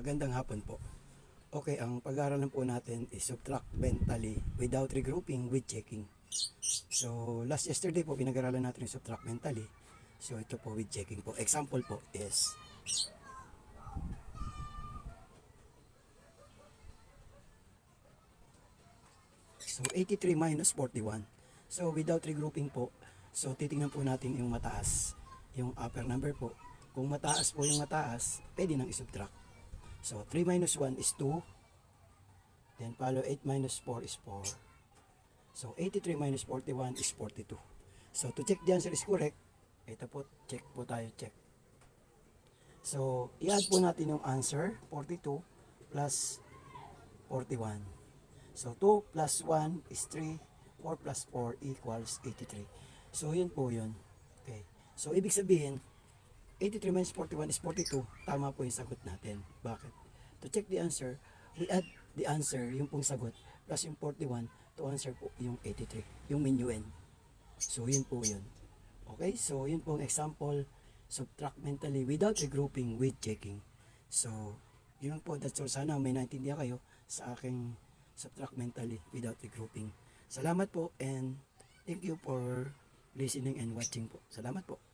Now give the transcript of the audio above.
Magandang hapon po. Okay, ang pag-aaralan po natin is subtract mentally without regrouping with checking. So, yesterday po pinag-aralan natin yung subtract mentally. So, ito po with checking po. Example po is so 83 minus 41. So, without regrouping po, so titingnan po natin yung mataas, yung upper number po. Kung mataas po yung mataas, pwede nang isubtract. So, 3 minus 1 is 2. Then, follow 8 minus 4 is 4. So, 83 minus 41 is 42. So, to check the answer is correct, ito po, check po tayo, check. So, i-add po natin yung answer, 42 plus 41. So, 2 plus 1 is 3, 4 plus 4 equals 83. So, yun po yun. Okay. So, ibig sabihin, 83 minus 41 is 42. Tama po yung sagot natin. Bakit? To check the answer, we add the answer, yung pong sagot, plus yung 41 to answer po yung 83, yung menu N. So, yun po yun. Okay? So, yun pong example, subtract mentally without regrouping with checking. So, yun po. That's all. Sana may naintindihan kayo sa aking subtract mentally without regrouping. Salamat po and thank you for listening and watching po. Salamat po.